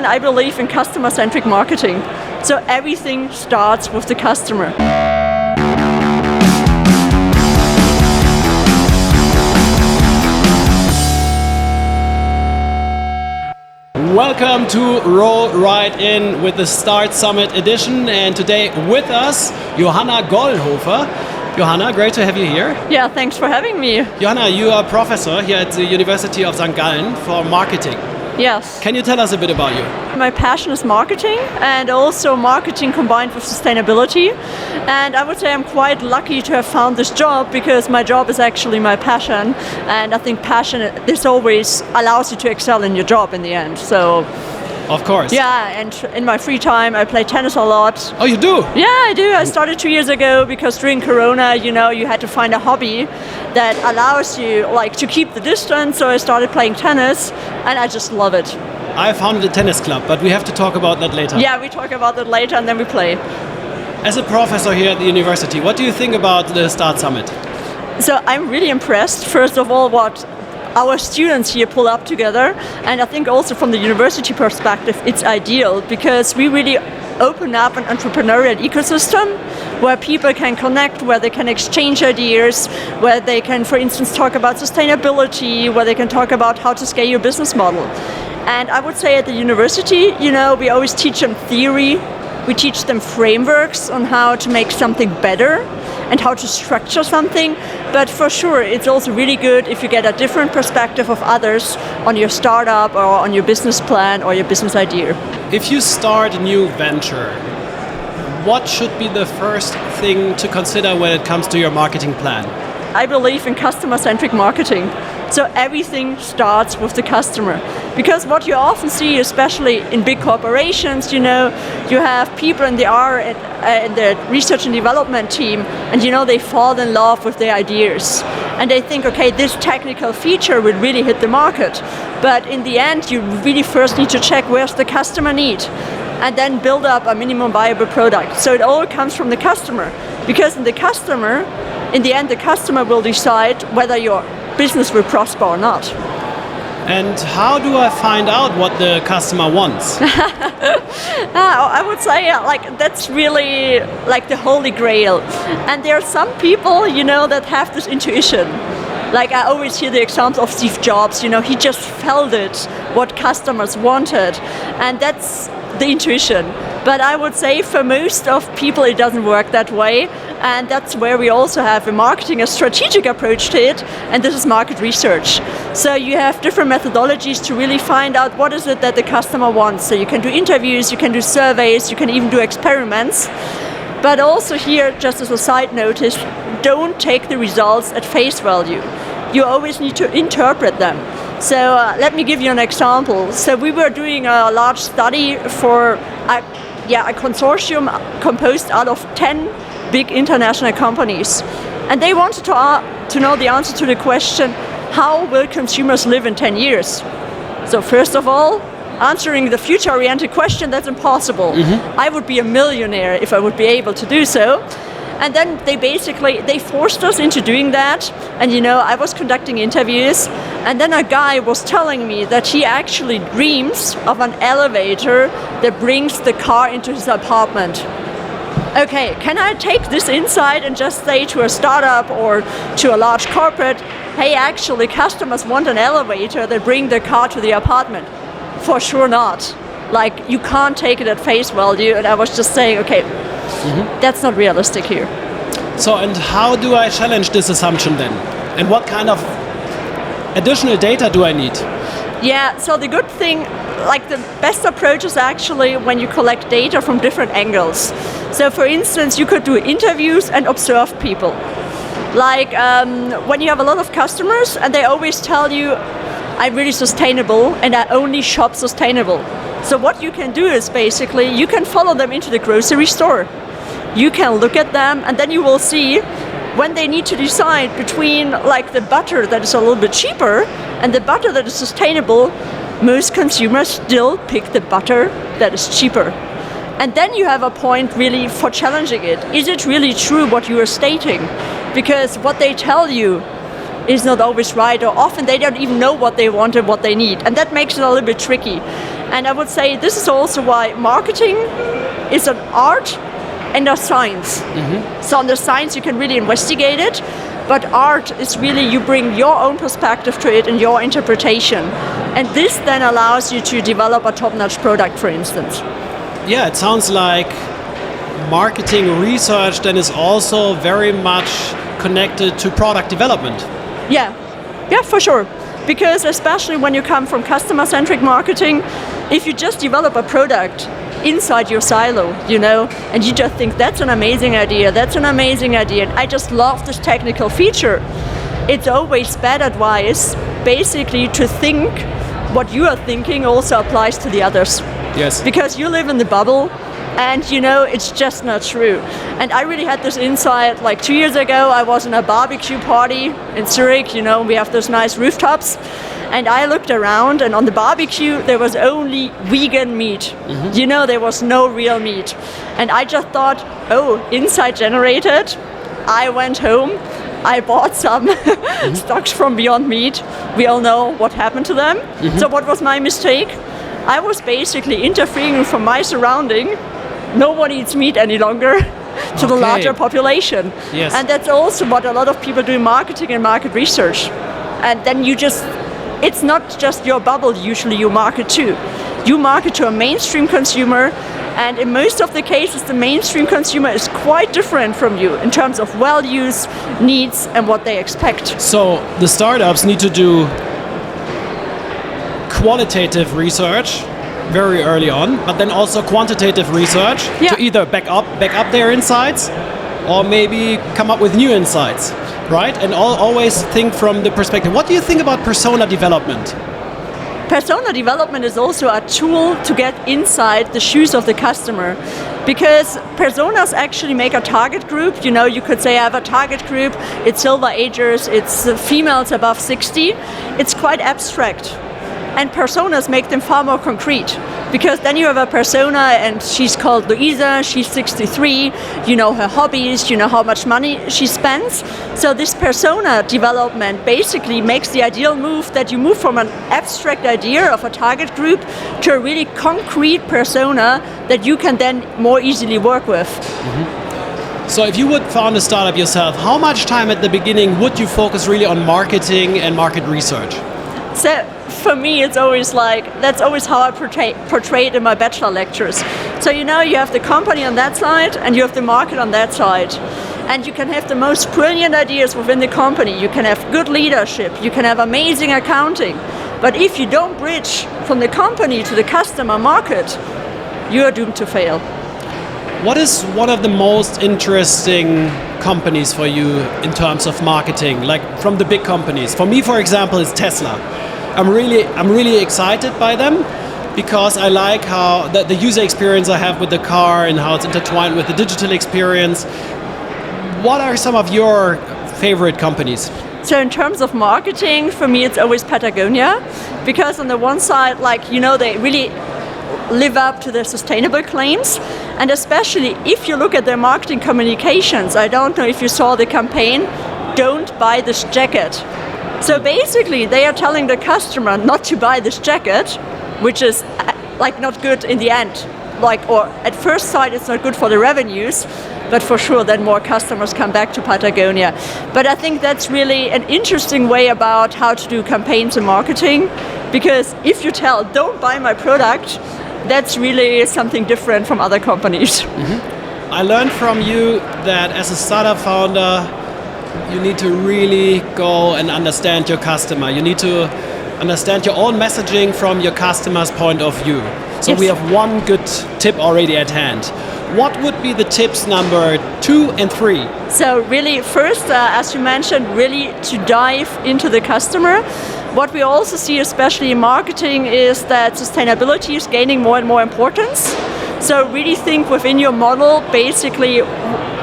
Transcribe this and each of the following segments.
And I believe in customer-centric marketing. So everything starts with the customer. Welcome to Roll Right In with the Start Summit edition, and today with us, Johanna Goldhofer. Johanna, great to have you here. Yeah, thanks for having me. Johanna, you are a professor here at the University of St.Gallen for marketing. Yes. Can you tell us a bit about you? My passion is marketing, and also marketing combined with sustainability. And I would say I'm quite lucky to have found this job, because my job is actually my passion. And I think passion, this always allows you to excel in your job in the end. So, of course. Yeah, and in my free time I play tennis a lot. Oh, you do? Yeah, I do. I started 2 years ago because during Corona, you had to find a hobby that allows you to keep the distance. So I started playing tennis, and I just love it. I founded a tennis club, but we have to talk about that later. Yeah, we talk about that later, and then we play. As a professor here at the university, what do you think about the Start Summit? So I'm really impressed, first of all, what our students here pull up together, and I think also from the university perspective it's ideal, because we really open up an entrepreneurial ecosystem where people can connect, where they can exchange ideas, where they can, for instance, talk about sustainability, where they can talk about how to scale your business model. And I would say at the university, we always teach them theory, we teach them frameworks on how to make something better and how to structure something, but for sure it's also really good if you get a different perspective of others on your startup or on your business plan or your business idea. If you start a new venture, what should be the first thing to consider when it comes to your marketing plan? I believe in customer-centric marketing. So everything starts with the customer. Because what you often see, especially in big corporations, you have people in the R and the research and development team, and they fall in love with their ideas. And they think, okay, this technical feature will really hit the market. But in the end, you really first need to check where's the customer need, and then build up a minimum viable product. So it all comes from the customer. Because in the end, the customer will decide whether your business will prosper or not. And how do I find out what the customer wants? I would say that's really the holy grail. And there are some people, that have this intuition. I always hear the example of Steve Jobs, he just felt it, what customers wanted. And that's the intuition. But I would say for most of people it doesn't work that way, and that's where we also have in marketing a strategic approach to it, and this is market research. So you have different methodologies to really find out what is it that the customer wants. So you can do interviews, you can do surveys, you can even do experiments. But also here, just as a side notice, don't take the results at face value. You always need to interpret them. So let me give you an example. So we were doing a large study for a consortium composed out of 10 big international companies. And they wanted to know the answer to the question, how will consumers live in 10 years? So first of all, answering the future-oriented question, that's impossible. I would be a millionaire if I would be able to do so. And then they forced us into doing that. And I was conducting interviews, and then a guy was telling me that he actually dreams of an elevator that brings the car into his apartment. Okay, can I take this insight and just say to a startup or to a large corporate, hey, actually customers want an elevator that brings the car to the apartment? For sure not. You can't take it at face value. And I was just saying, okay, that's not realistic here. So, and how do I challenge this assumption then? And what kind of additional data do I need? Yeah, so the good thing, the best approach is actually when you collect data from different angles. So for instance, you could do interviews and observe people. When you have a lot of customers and they always tell you, I'm really sustainable and I only shop sustainable. So what you can do is basically, you can follow them into the grocery store. You can look at them, and then you will see when they need to decide between the butter that is a little bit cheaper and the butter that is sustainable, most consumers still pick the butter that is cheaper. And then you have a point really for challenging it. Is it really true what you are stating? Because what they tell you is not always right, or often they don't even know what they want and what they need. And that makes it a little bit tricky. And I would say this is also why marketing is an art and a science. So on the science you can really investigate it, but art is really you bring your own perspective to it and your interpretation. And this then allows you to develop a top-notch product, for instance. Yeah, it sounds like marketing research then is also very much connected to product development. Yeah, for sure. Because especially when you come from customer-centric marketing, if you just develop a product inside your silo, and you just think that's an amazing idea, and I just love this technical feature, it's always bad advice basically to think what you are thinking also applies to the others. Yes. Because you live in the bubble, and it's just not true. And I really had this insight like 2 years ago. I was in a barbecue party in Zurich, we have those nice rooftops, and I looked around, and on the barbecue there was only vegan meat. There was no real meat. And I just thought, oh, insight generated. I went home, I bought some stocks from Beyond Meat. We all know what happened to them. So what was my mistake? I was basically interfering from my surrounding. No one eats meat any longer to the larger population. Yes. And that's also what a lot of people do in marketing and market research. And then it's not just your bubble usually you market to. You market to a mainstream consumer, and in most of the cases the mainstream consumer is quite different from you in terms of values, needs, and what they expect. So the startups need to do qualitative research very early on, but then also quantitative research to either back up their insights or maybe come up with new insights, right? And always think from the perspective. What do you think about persona development? Persona development is also a tool to get inside the shoes of the customer, because personas actually make a target group. You could say I have a target group, it's silver agers, it's females above 60. It's quite abstract. And personas make them far more concrete, because then you have a persona and she's called Louisa, she's 63, you know her hobbies, you know how much money she spends. So this persona development basically makes the ideal move that you move from an abstract idea of a target group to a really concrete persona that you can then more easily work with. So if you would found a startup yourself, how much time at the beginning would you focus really on marketing and market research? So for me, it's always that's always how I portray it in my bachelor lectures. So you have the company on that side and you have the market on that side. And you can have the most brilliant ideas within the company. You can have good leadership. You can have amazing accounting. But if you don't bridge from the company to the customer market, you are doomed to fail. What is one of the most interesting companies for you in terms of marketing, like from the big companies? For me, for example, it's Tesla. I'm really excited by them because I like how the user experience I have with the car and how it's intertwined with the digital experience. What are some of your favorite companies? So in terms of marketing, for me, it's always Patagonia, because on the one side, they really live up to their sustainable claims. And especially if you look at their marketing communications, I don't know if you saw the campaign, "Don't buy this jacket." So basically they are telling the customer not to buy this jacket, which is not good in the end. Or at first sight it's not good for the revenues, but for sure then more customers come back to Patagonia. But I think that's really an interesting way about how to do campaigns and marketing, because if you tell don't buy my product, that's really something different from other companies. I learned from you that as a startup founder, you need to really go and understand your customer. You need to understand your own messaging from your customer's point of view. So we have one good tip already at hand. What would be the tips number 2 and 3? So really first, as you mentioned, really to dive into the customer. What we also see, especially in marketing, is that sustainability is gaining more and more importance. So really think within your model, basically,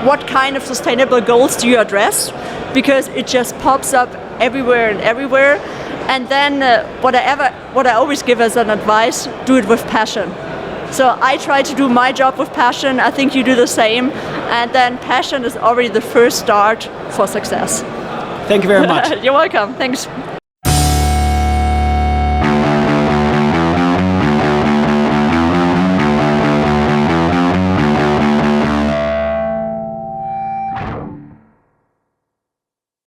what kind of sustainable goals do you address? Because it just pops up everywhere and everywhere. And then what I always give as an advice, do it with passion. So I try to do my job with passion. I think you do the same. And then passion is already the first start for success. Thank you very much. You're welcome. Thanks.